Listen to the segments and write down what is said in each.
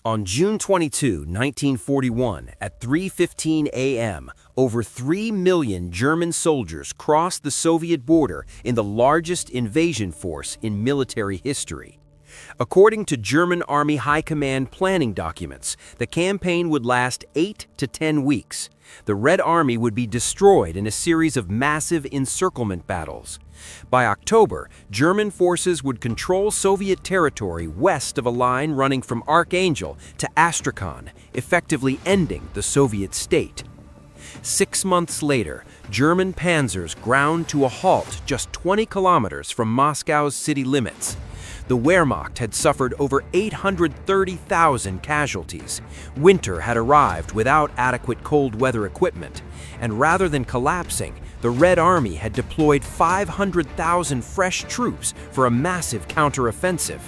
On June 22, 1941, at 3:15 a.m., over 3 million German soldiers crossed the Soviet border in the largest invasion force in military history. According to German Army High Command planning documents, the campaign would last 8 to 10 weeks. The Red Army would be destroyed in a series of massive encirclement battles. By October, German forces would control Soviet territory west of a line running from Archangel to Astrakhan, effectively ending the Soviet state. 6 months later, German panzers ground to a halt just 20 kilometers from Moscow's city limits. The Wehrmacht had suffered over 830,000 casualties. Winter had arrived without adequate cold weather equipment, and rather than collapsing, the Red Army had deployed 500,000 fresh troops for a massive counteroffensive.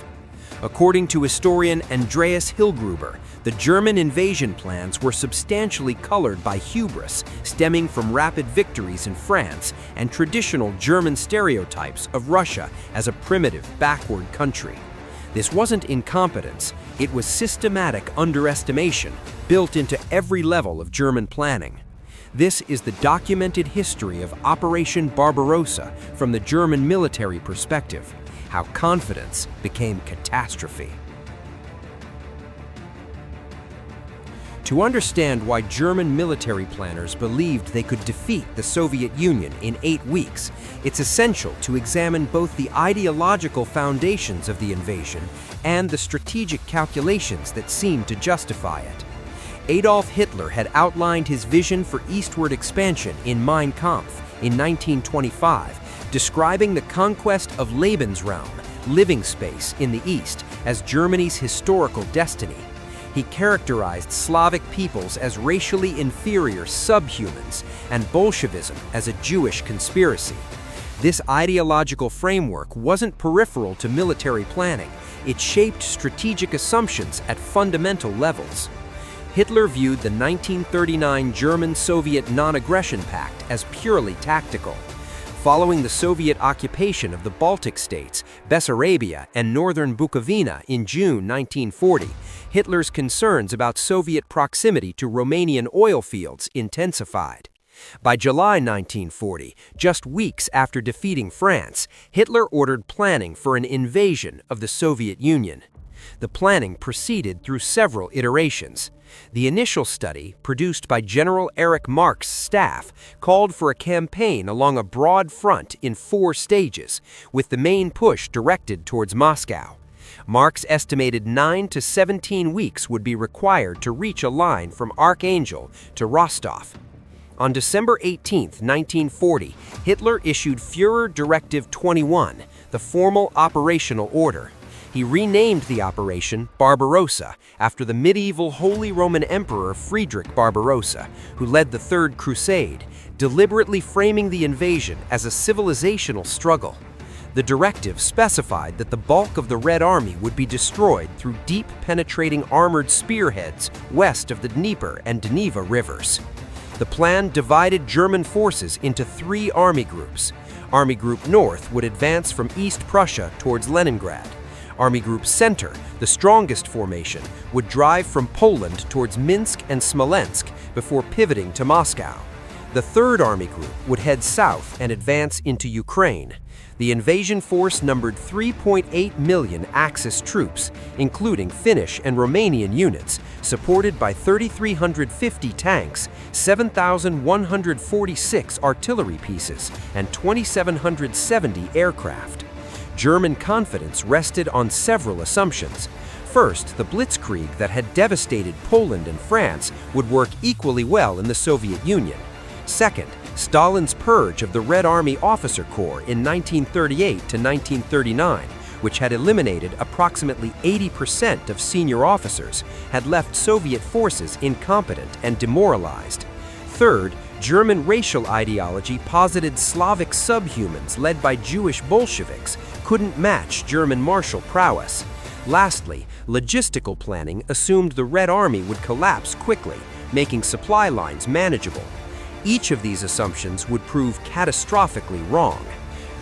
According to historian Andreas Hillgruber, the German invasion plans were substantially colored by hubris stemming from rapid victories in France and traditional German stereotypes of Russia as a primitive, backward country. This wasn't incompetence, it was systematic underestimation built into every level of German planning. This is the documented history of Operation Barbarossa from the German military perspective. How confidence became catastrophe. To understand why German military planners believed they could defeat the Soviet Union in 8 weeks, it's essential to examine both the ideological foundations of the invasion and the strategic calculations that seemed to justify it. Adolf Hitler had outlined his vision for eastward expansion in Mein Kampf in 1925, describing the conquest of Lebensraum, living space in the East, as Germany's historical destiny. He characterized Slavic peoples as racially inferior subhumans and Bolshevism as a Jewish conspiracy. This ideological framework wasn't peripheral to military planning. It shaped strategic assumptions at fundamental levels. Hitler viewed the 1939 German-Soviet non-aggression pact as purely tactical. Following the Soviet occupation of the Baltic states, Bessarabia, and northern Bukovina in June 1940, Hitler's concerns about Soviet proximity to Romanian oil fields intensified. By July 1940, just weeks after defeating France, Hitler ordered planning for an invasion of the Soviet Union. The planning proceeded through several iterations. The initial study, produced by General Erich Mark's staff, called for a campaign along a broad front in 4 stages, with the main push directed towards Moscow. Marx estimated 9 to 17 weeks would be required to reach a line from Archangel to Rostov. On December 18, 1940, Hitler issued Führer Directive 21, the formal operational order. He renamed the operation Barbarossa after the medieval Holy Roman Emperor Friedrich Barbarossa, who led the Third Crusade, deliberately framing the invasion as a civilizational struggle. The directive specified that the bulk of the Red Army would be destroyed through deep penetrating armored spearheads west of the Dnieper and Dneva rivers. The plan divided German forces into 3 army groups. Army Group North would advance from East Prussia towards Leningrad. Army Group Center, the strongest formation, would drive from Poland towards Minsk and Smolensk before pivoting to Moscow. The 3rd Army Group would head south and advance into Ukraine. The invasion force numbered 3.8 million Axis troops, including Finnish and Romanian units, supported by 3,350 tanks, 7,146 artillery pieces, and 2,770 aircraft. German confidence rested on several assumptions. First, the blitzkrieg that had devastated Poland and France would work equally well in the Soviet Union. Second, Stalin's purge of the Red Army Officer Corps in 1938 to 1939, which had eliminated approximately 80% of senior officers, had left Soviet forces incompetent and demoralized. Third, German racial ideology posited Slavic subhumans led by Jewish Bolsheviks couldn't match German martial prowess. Lastly, logistical planning assumed the Red Army would collapse quickly, making supply lines manageable. Each of these assumptions would prove catastrophically wrong.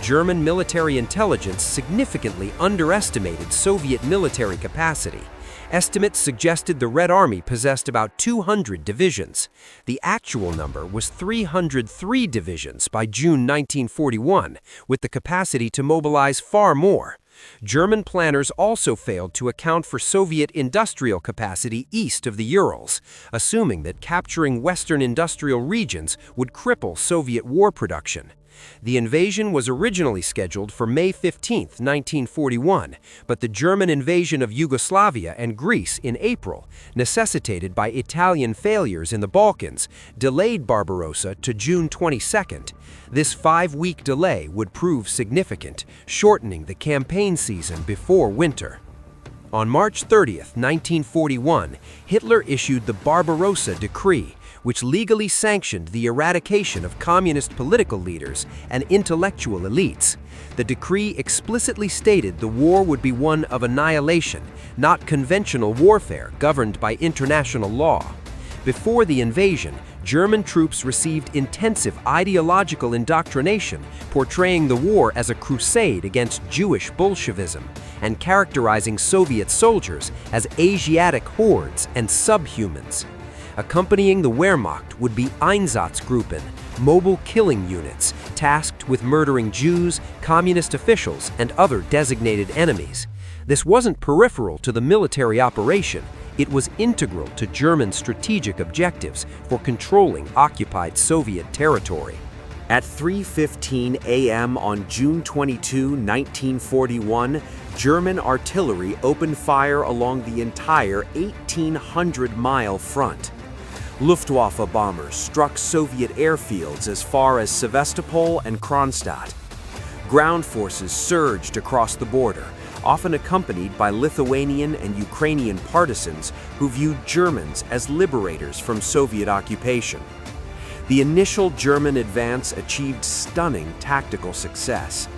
German military intelligence significantly underestimated Soviet military capacity. Estimates suggested the Red Army possessed about 200 divisions. The actual number was 303 divisions by June 1941, with the capacity to mobilize far more. German planners also failed to account for Soviet industrial capacity east of the Urals, assuming that capturing Western industrial regions would cripple Soviet war production. The invasion was originally scheduled for May 15, 1941, but the German invasion of Yugoslavia and Greece in April, necessitated by Italian failures in the Balkans, delayed Barbarossa to June 22. This 5-week delay would prove significant, shortening the campaign season before winter. On March 30, 1941, Hitler issued the Barbarossa Decree, which legally sanctioned the eradication of communist political leaders and intellectual elites. The decree explicitly stated the war would be one of annihilation, not conventional warfare governed by international law. Before the invasion, German troops received intensive ideological indoctrination, portraying the war as a crusade against Jewish Bolshevism and characterizing Soviet soldiers as Asiatic hordes and subhumans. Accompanying the Wehrmacht would be Einsatzgruppen, mobile killing units tasked with murdering Jews, communist officials, and other designated enemies. This wasn't peripheral to the military operation, it was integral to German strategic objectives for controlling occupied Soviet territory. At 3:15 a.m. on June 22, 1941, German artillery opened fire along the entire 1,800-mile front. Luftwaffe bombers struck Soviet airfields as far as Sevastopol and Kronstadt. Ground forces surged across the border, often accompanied by Lithuanian and Ukrainian partisans who viewed Germans as liberators from Soviet occupation. The initial German advance achieved stunning tactical success.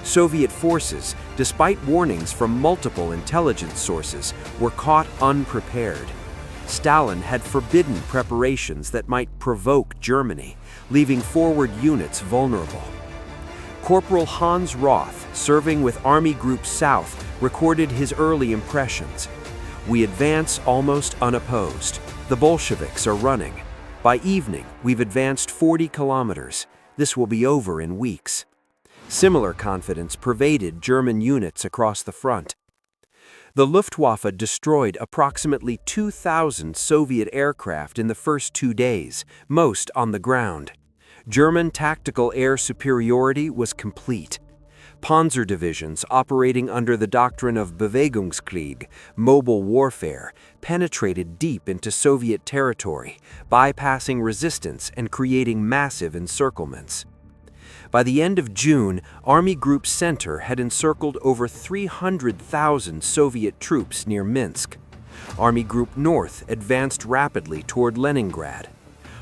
Soviet forces, despite warnings from multiple intelligence sources, were caught unprepared. Stalin had forbidden preparations that might provoke Germany, leaving forward units vulnerable. Corporal Hans Roth, serving with Army Group South, recorded his early impressions. "We advance almost unopposed. The Bolsheviks are running. By evening, we've advanced 40 kilometers. This will be over in weeks." Similar confidence pervaded German units across the front. The Luftwaffe destroyed approximately 2,000 Soviet aircraft in the first 2 days, most on the ground. German tactical air superiority was complete. Panzer divisions operating under the doctrine of Bewegungskrieg, mobile warfare, penetrated deep into Soviet territory, bypassing resistance and creating massive encirclements. By the end of June, Army Group Center had encircled over 300,000 Soviet troops near Minsk. Army Group North advanced rapidly toward Leningrad.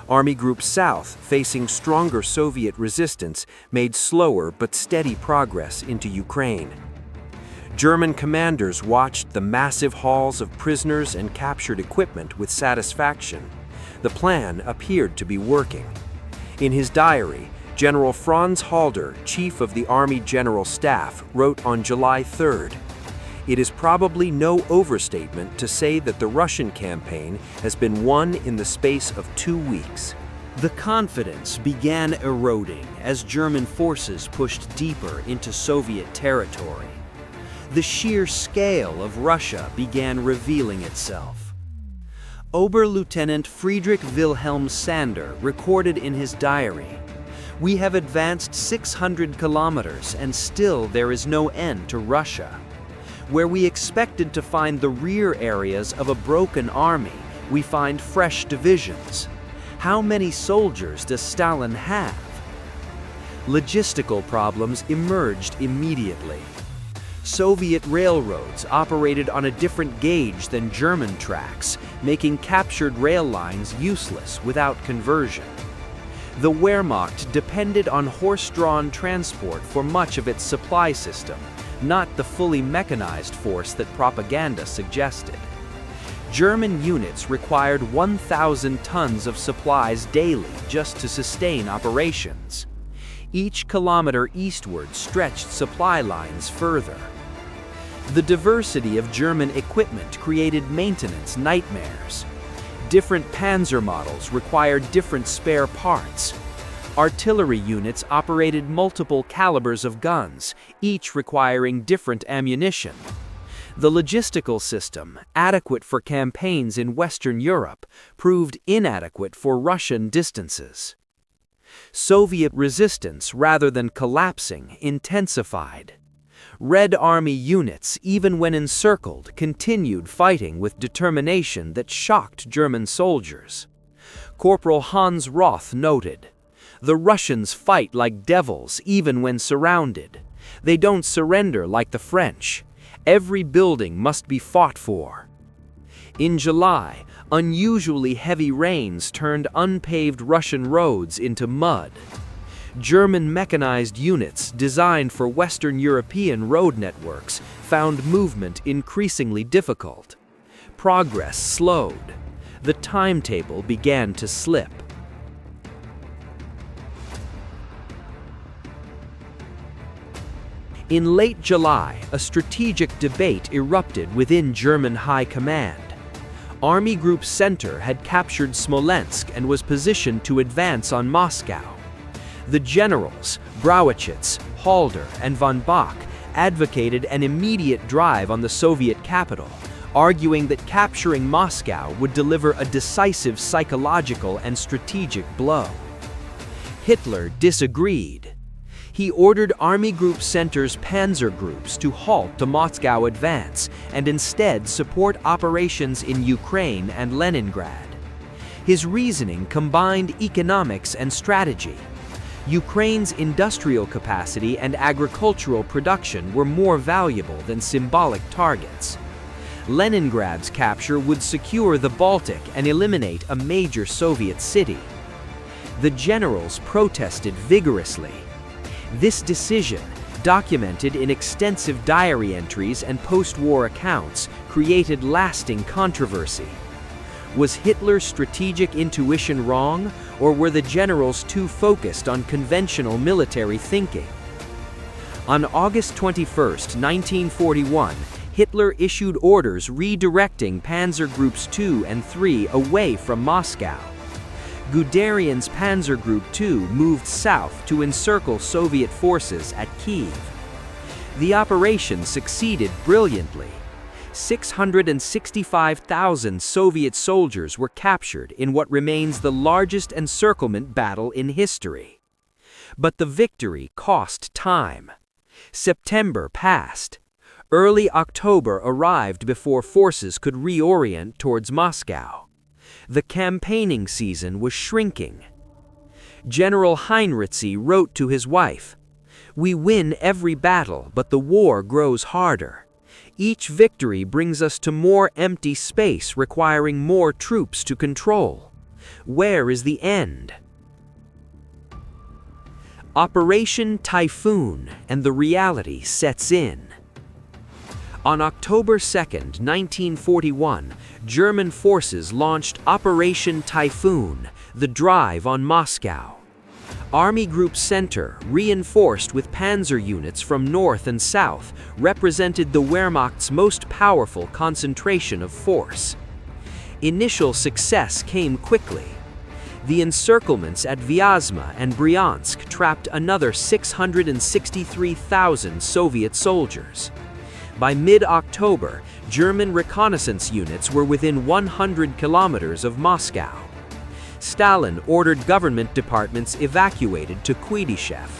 Army Group South, facing stronger Soviet resistance, made slower but steady progress into Ukraine. German commanders watched the massive hauls of prisoners and captured equipment with satisfaction. The plan appeared to be working. In his diary, General Franz Halder, chief of the Army General Staff, wrote on July 3rd, "It is probably no overstatement to say that the Russian campaign has been won in the space of 2 weeks." The confidence began eroding as German forces pushed deeper into Soviet territory. The sheer scale of Russia began revealing itself. Oberleutnant Friedrich Wilhelm Sander recorded in his diary, "We have advanced 600 kilometers and still there is no end to Russia. Where we expected to find the rear areas of a broken army, we find fresh divisions. How many soldiers does Stalin have?" Logistical problems emerged immediately. Soviet railroads operated on a different gauge than German tracks, making captured rail lines useless without conversion. The Wehrmacht depended on horse-drawn transport for much of its supply system, not the fully mechanized force that propaganda suggested. German units required 1,000 tons of supplies daily just to sustain operations. Each kilometer eastward stretched supply lines further. The diversity of German equipment created maintenance nightmares. Different panzer models required different spare parts. Artillery units operated multiple calibers of guns, each requiring different ammunition. The logistical system, adequate for campaigns in Western Europe, proved inadequate for Russian distances. Soviet resistance, rather than collapsing, intensified. Red Army units, even when encircled, continued fighting with determination that shocked German soldiers. Corporal Hans Roth noted, "The Russians fight like devils even when surrounded. They don't surrender like the French. Every building must be fought for." In July, unusually heavy rains turned unpaved Russian roads into mud. German mechanized units designed for Western European road networks found movement increasingly difficult. Progress slowed. The timetable began to slip. In late July, a strategic debate erupted within German high command. Army Group Center had captured Smolensk and was positioned to advance on Moscow. The generals, Brauchitsch, Halder, and von Bock, advocated an immediate drive on the Soviet capital, arguing that capturing Moscow would deliver a decisive psychological and strategic blow. Hitler disagreed. He ordered Army Group Center's panzer groups to halt the Moscow advance and instead support operations in Ukraine and Leningrad. His reasoning combined economics and strategy. Ukraine's industrial capacity and agricultural production were more valuable than symbolic targets. Leningrad's capture would secure the Baltic and eliminate a major Soviet city. The generals protested vigorously. This decision, documented in extensive diary entries and post-war accounts, created lasting controversy. Was Hitler's strategic intuition wrong, or were the generals too focused on conventional military thinking? On August 21, 1941, Hitler issued orders redirecting Panzer Groups 2 and 3 away from Moscow. Guderian's Panzer Group 2 moved south to encircle Soviet forces at Kyiv. The operation succeeded brilliantly. 665,000 Soviet soldiers were captured in what remains the largest encirclement battle in history. But the victory cost time. September passed. Early October arrived before forces could reorient towards Moscow. The campaigning season was shrinking. General Heinrizi wrote to his wife, "We win every battle, but the war grows harder. Each victory brings us to more empty space requiring more troops to control. Where is the end?" Operation Typhoon, and the reality sets in. On October 2, 1941, German forces launched Operation Typhoon, the drive on Moscow. Army Group Center, reinforced with panzer units from north and south, represented the Wehrmacht's most powerful concentration of force. Initial success came quickly. The encirclements at Vyazma and Bryansk trapped another 663,000 Soviet soldiers. By mid-October, German reconnaissance units were within 100 kilometers of Moscow. Stalin ordered government departments evacuated to Kuibyshev.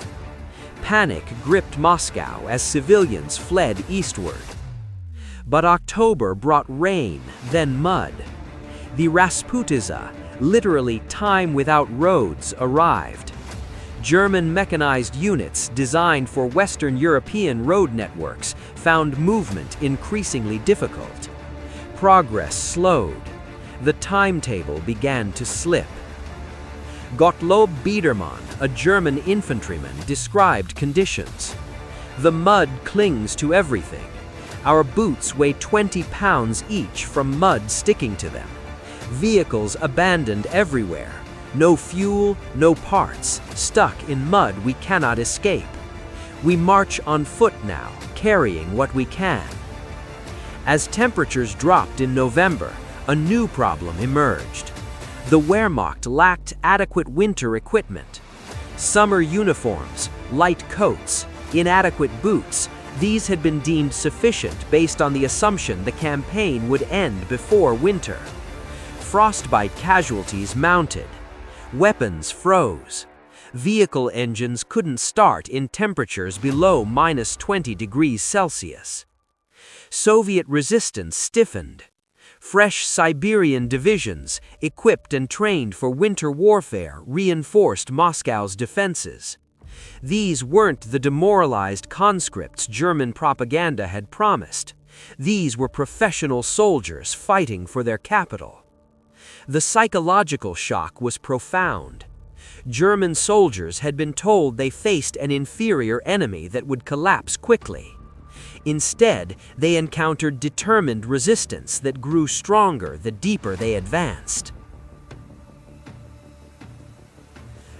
Panic gripped Moscow as civilians fled eastward. But October brought rain, then mud. The Rasputiza, literally time without roads, arrived. German mechanized units designed for Western European road networks found movement increasingly difficult. Progress slowed. The timetable began to slip. Gottlob Biedermann, a German infantryman, described conditions. "The mud clings to everything. Our boots weigh 20 pounds each from mud sticking to them. Vehicles abandoned everywhere. No fuel, no parts. Stuck in mud we cannot escape. We march on foot now, carrying what we can. As temperatures dropped in November, a new problem emerged. The Wehrmacht lacked adequate winter equipment. Summer uniforms, light coats, inadequate boots, these had been deemed sufficient based on the assumption the campaign would end before winter. Frostbite casualties mounted. Weapons froze. Vehicle engines couldn't start in temperatures below -20 degrees Celsius. Soviet resistance stiffened. Fresh Siberian divisions, equipped and trained for winter warfare, reinforced Moscow's defenses. These weren't the demoralized conscripts German propaganda had promised. These were professional soldiers fighting for their capital. The psychological shock was profound. German soldiers had been told they faced an inferior enemy that would collapse quickly. Instead, they encountered determined resistance that grew stronger the deeper they advanced.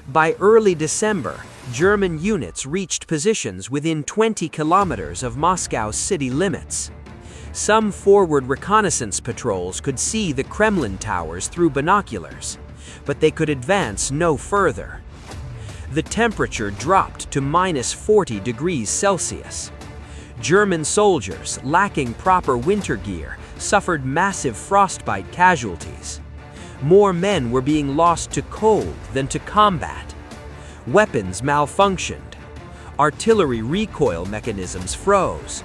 By early December, German units reached positions within 20 kilometers of Moscow's city limits. Some forward reconnaissance patrols could see the Kremlin towers through binoculars, but they could advance no further. The temperature dropped to -40 degrees Celsius. German soldiers, lacking proper winter gear, suffered massive frostbite casualties. More men were being lost to cold than to combat. Weapons malfunctioned. Artillery recoil mechanisms froze.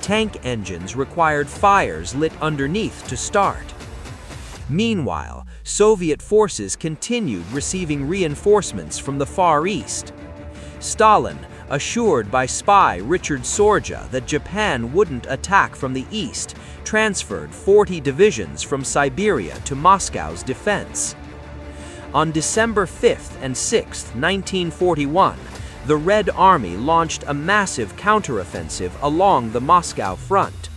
Tank engines required fires lit underneath to start. Meanwhile, Soviet forces continued receiving reinforcements from the Far East. Stalin, assured by spy Richard Sorja that Japan wouldn't attack from the east, transferred 40 divisions from Siberia to Moscow's defense. On December 5th and 6th, 1941, the Red Army launched a massive counteroffensive along the Moscow front.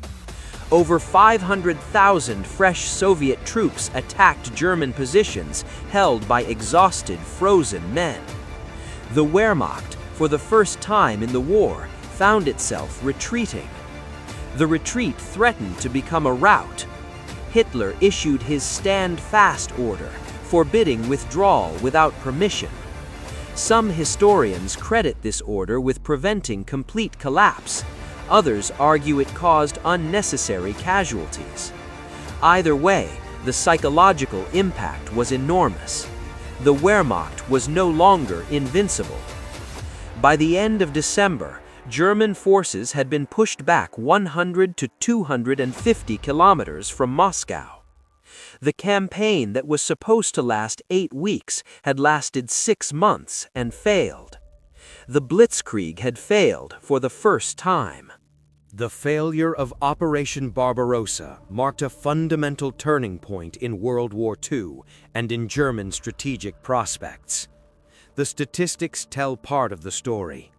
Over 500,000 fresh Soviet troops attacked German positions held by exhausted, frozen men. The Wehrmacht, for the first time in the war, found itself retreating. The retreat threatened to become a rout. Hitler issued his Stand Fast order, forbidding withdrawal without permission. Some historians credit this order with preventing complete collapse. Others argue it caused unnecessary casualties. Either way, the psychological impact was enormous. The Wehrmacht was no longer invincible. By the end of December, German forces had been pushed back 100 to 250 kilometers from Moscow. The campaign that was supposed to last 8 weeks had lasted 6 months and failed. The Blitzkrieg had failed for the first time. The failure of Operation Barbarossa marked a fundamental turning point in World War II and in German strategic prospects. The statistics tell part of the story.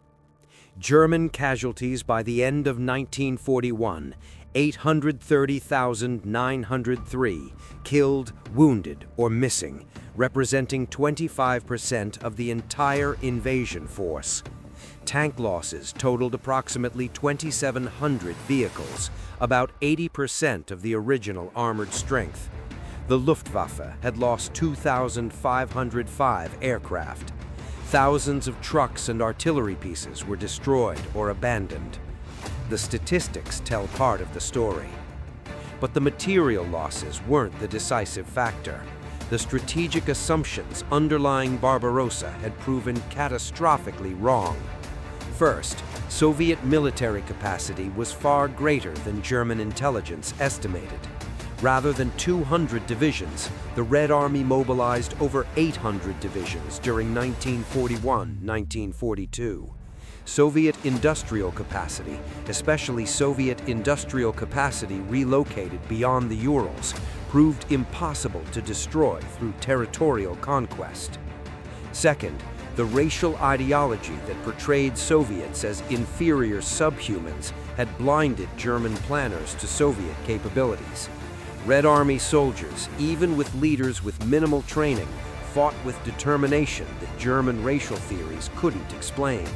German casualties by the end of 1941, 830,903, killed, wounded, or missing, representing 25% of the entire invasion force. Tank losses totaled approximately 2,700 vehicles, about 80% of the original armored strength. The Luftwaffe had lost 2,505 aircraft. Thousands of trucks and artillery pieces were destroyed or abandoned. The statistics tell part of the story. But the material losses weren't the decisive factor. The strategic assumptions underlying Barbarossa had proven catastrophically wrong. First, Soviet military capacity was far greater than German intelligence estimated. Rather than 200 divisions, the Red Army mobilized over 800 divisions during 1941-1942. Soviet industrial capacity, especially Soviet industrial capacity relocated beyond the Urals, proved impossible to destroy through territorial conquest. Second, the racial ideology that portrayed Soviets as inferior subhumans had blinded German planners to Soviet capabilities. Red Army soldiers, even with leaders with minimal training, fought with determination that German racial theories couldn't explain.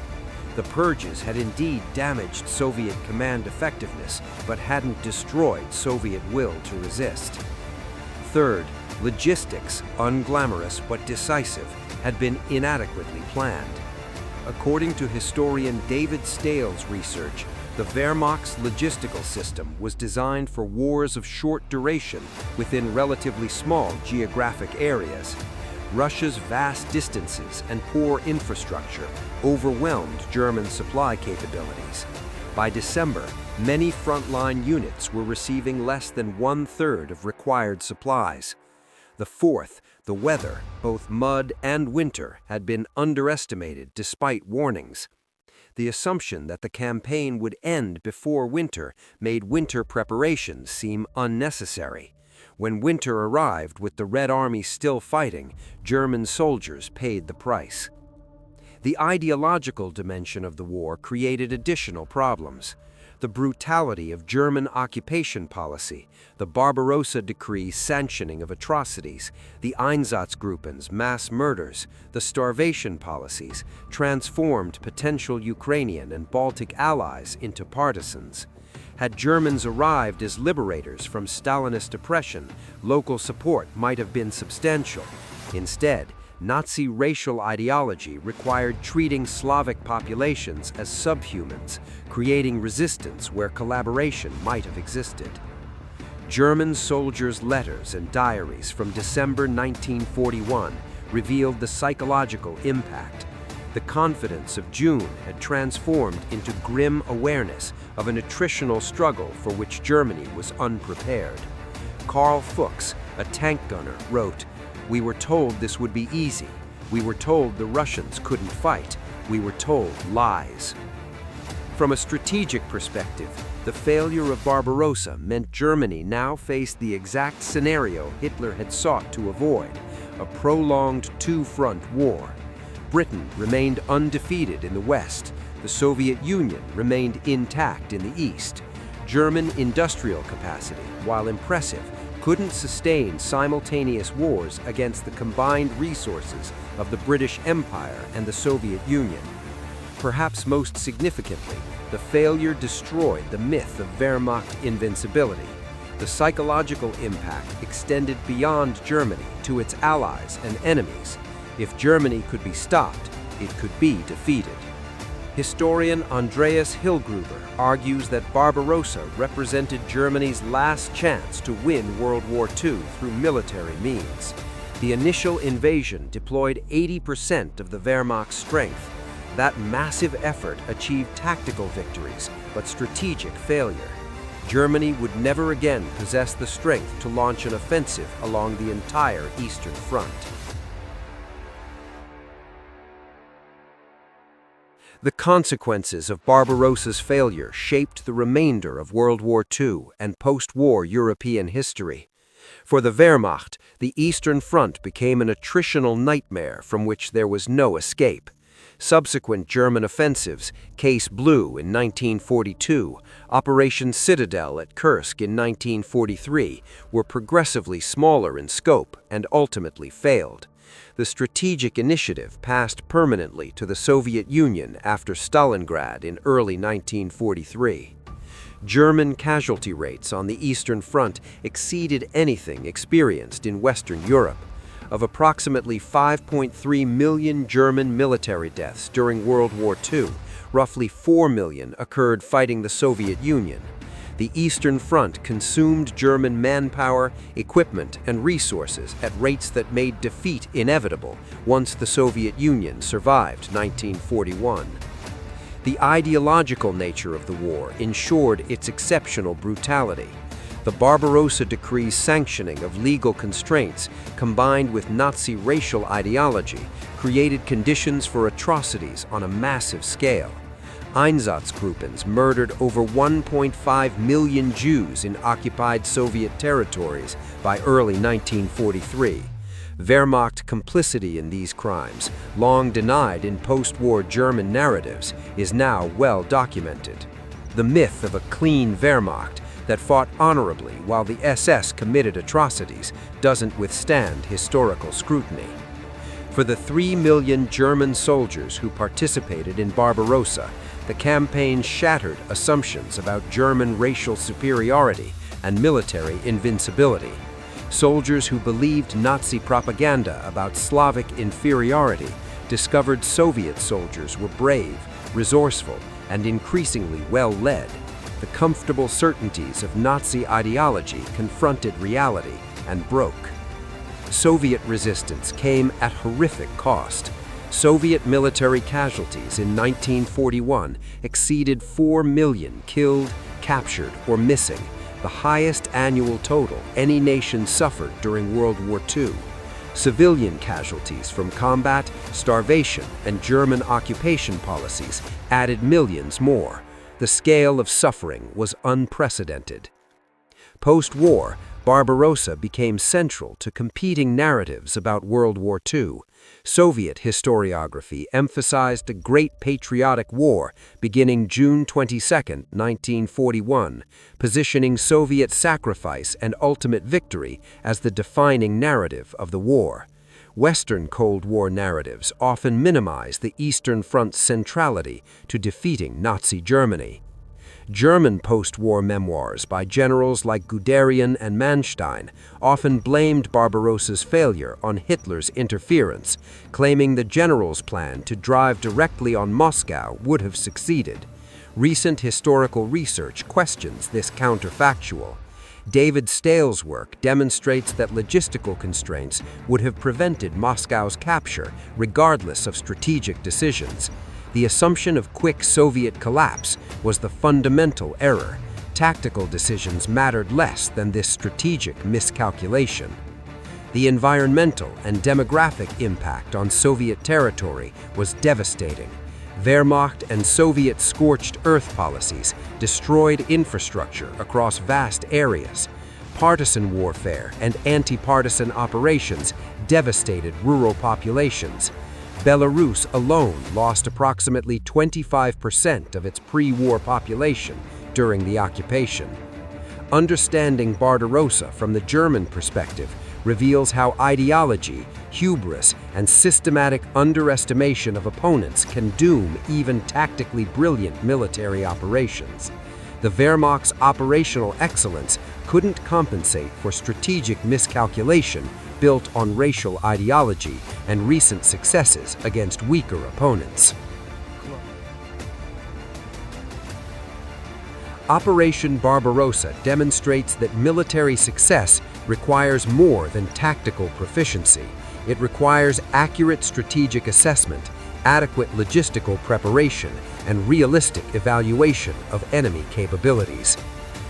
The purges had indeed damaged Soviet command effectiveness, but hadn't destroyed Soviet will to resist. Third, logistics, unglamorous but decisive, had been inadequately planned. According to historian David Stahle's research, the Wehrmacht's logistical system was designed for wars of short duration within relatively small geographic areas. Russia's vast distances and poor infrastructure overwhelmed German supply capabilities. By December, many frontline units were receiving less than 1/3 of required supplies. The fourth, the weather, both mud and winter, had been underestimated despite warnings. The assumption that the campaign would end before winter made winter preparations seem unnecessary. When winter arrived with the Red Army still fighting, German soldiers paid the price. The ideological dimension of the war created additional problems. The brutality of German occupation policy, the Barbarossa decree sanctioning of atrocities, the Einsatzgruppen's mass murders, the starvation policies transformed potential Ukrainian and Baltic allies into partisans. Had Germans arrived as liberators from Stalinist oppression, local support might have been substantial. Instead, Nazi racial ideology required treating Slavic populations as subhumans, creating resistance where collaboration might have existed. German soldiers' letters and diaries from December 1941 revealed the psychological impact. The confidence of June had transformed into grim awareness of an attritional struggle for which Germany was unprepared. Karl Fuchs, a tank gunner, wrote, "We were told this would be easy. We were told the Russians couldn't fight. We were told lies." From a strategic perspective, the failure of Barbarossa meant Germany now faced the exact scenario Hitler had sought to avoid, a prolonged two-front war. Britain remained undefeated in the West. The Soviet Union remained intact in the East. German industrial capacity, while impressive, couldn't sustain simultaneous wars against the combined resources of the British Empire and the Soviet Union. Perhaps most significantly, the failure destroyed the myth of Wehrmacht invincibility. The psychological impact extended beyond Germany to its allies and enemies. If Germany could be stopped, it could be defeated. Historian Andreas Hillgruber argues that Barbarossa represented Germany's last chance to win World War II through military means. The initial invasion deployed 80% of the Wehrmacht's strength. That massive effort achieved tactical victories, but strategic failure. Germany would never again possess the strength to launch an offensive along the entire Eastern Front. The consequences of Barbarossa's failure shaped the remainder of World War II and post-war European history. For the Wehrmacht, the Eastern Front became an attritional nightmare from which there was no escape. Subsequent German offensives, Case Blue in 1942, Operation Citadel at Kursk in 1943, were progressively smaller in scope and ultimately failed. The strategic initiative passed permanently to the Soviet Union after Stalingrad in early 1943. German casualty rates on the Eastern Front exceeded anything experienced in Western Europe. Of approximately 5.3 million German military deaths during World War II, roughly 4 million occurred fighting the Soviet Union. The Eastern Front consumed German manpower, equipment, and resources at rates that made defeat inevitable once the Soviet Union survived 1941. The ideological nature of the war ensured its exceptional brutality. The Barbarossa decree's sanctioning of legal constraints, combined with Nazi racial ideology, created conditions for atrocities on a massive scale. Einsatzgruppens murdered over 1.5 million Jews in occupied Soviet territories by early 1943. Wehrmacht complicity in these crimes, long denied in post-war German narratives, is now well documented. The myth of a clean Wehrmacht that fought honorably while the SS committed atrocities doesn't withstand historical scrutiny. For the 3 million German soldiers who participated in Barbarossa, the campaign shattered assumptions about German racial superiority and military invincibility. Soldiers who believed Nazi propaganda about Slavic inferiority discovered Soviet soldiers were brave, resourceful, and increasingly well-led. The comfortable certainties of Nazi ideology confronted reality and broke. Soviet resistance came at horrific cost. Soviet military casualties in 1941 exceeded 4 million killed, captured, or missing, the highest annual total any nation suffered during World War II. Civilian casualties from combat, starvation, and German occupation policies added millions more. The scale of suffering was unprecedented. Post-war, Barbarossa became central to competing narratives about World War II. Soviet historiography emphasized a Great Patriotic War beginning June 22, 1941, positioning Soviet sacrifice and ultimate victory as the defining narrative of the war. Western Cold War narratives often minimize the Eastern Front's centrality to defeating Nazi Germany. German post-war memoirs by generals like Guderian and Manstein often blamed Barbarossa's failure on Hitler's interference, claiming the general's plan to drive directly on Moscow would have succeeded. Recent historical research questions this counterfactual. David Stahle's work demonstrates that logistical constraints would have prevented Moscow's capture regardless of strategic decisions. The assumption of quick Soviet collapse was the fundamental error. Tactical decisions mattered less than this strategic miscalculation. The environmental and demographic impact on Soviet territory was devastating. Wehrmacht and Soviet scorched earth policies destroyed infrastructure across vast areas. Partisan warfare and anti-partisan operations devastated rural populations. Belarus alone lost approximately 25% of its pre-war population during the occupation. Understanding Barbarossa from the German perspective reveals how ideology, hubris, and systematic underestimation of opponents can doom even tactically brilliant military operations. The Wehrmacht's operational excellence couldn't compensate for strategic miscalculation built on racial ideology and recent successes against weaker opponents. Operation Barbarossa demonstrates that military success requires more than tactical proficiency. It requires accurate strategic assessment, adequate logistical preparation, and realistic evaluation of enemy capabilities.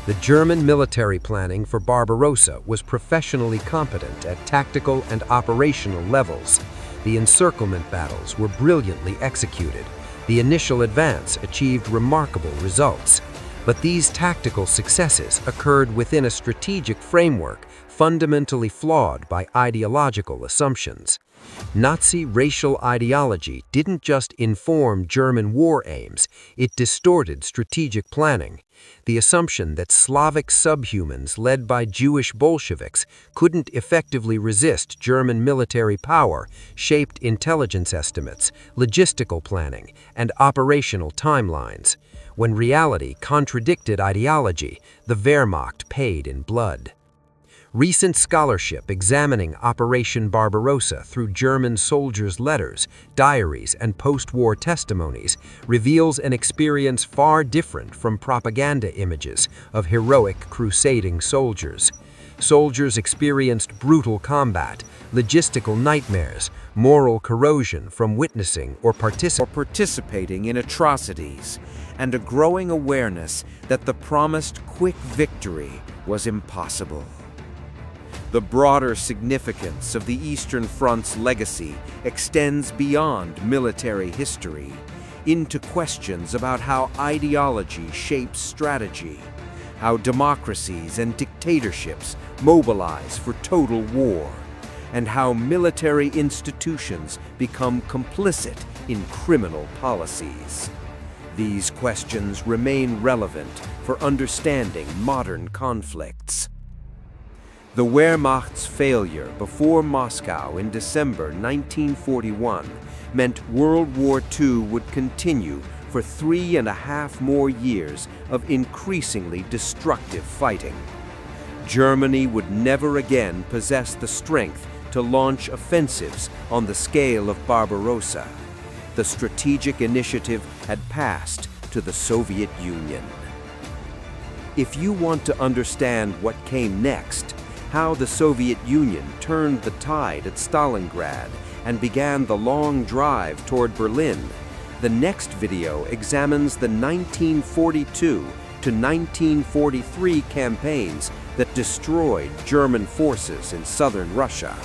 The German military planning for Barbarossa was professionally competent at tactical and operational levels. The encirclement battles were brilliantly executed. The initial advance achieved remarkable results. But these tactical successes occurred within a strategic framework fundamentally flawed by ideological assumptions. Nazi racial ideology didn't just inform German war aims, it distorted strategic planning. The assumption that Slavic subhumans led by Jewish Bolsheviks couldn't effectively resist German military power shaped intelligence estimates, logistical planning, and operational timelines. When reality contradicted ideology, the Wehrmacht paid in blood. Recent scholarship examining Operation Barbarossa through German soldiers' letters, diaries, and post-war testimonies reveals an experience far different from propaganda images of heroic crusading soldiers. Soldiers experienced brutal combat, logistical nightmares, moral corrosion from witnessing or participating in atrocities, and a growing awareness that the promised quick victory was impossible. The broader significance of the Eastern Front's legacy extends beyond military history into questions about how ideology shapes strategy, how democracies and dictatorships mobilize for total war, and how military institutions become complicit in criminal policies. These questions remain relevant for understanding modern conflicts. The Wehrmacht's failure before Moscow in December 1941 meant World War II would continue for 3.5 more years of increasingly destructive fighting. Germany would never again possess the strength to launch offensives on the scale of Barbarossa. The strategic initiative had passed to the Soviet Union. If you want to understand what came next, how the Soviet Union turned the tide at Stalingrad and began the long drive toward Berlin, the next video examines the 1942 to 1943 campaigns that destroyed German forces in southern Russia.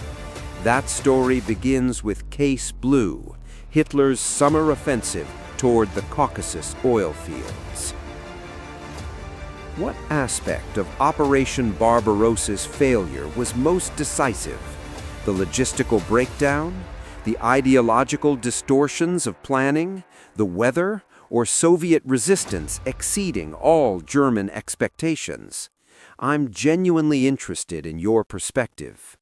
That story begins with Case Blue, Hitler's summer offensive toward the Caucasus oil fields. What aspect of Operation Barbarossa's failure was most decisive? The logistical breakdown? The ideological distortions of planning? The weather? Or Soviet resistance exceeding all German expectations? I'm genuinely interested in your perspective.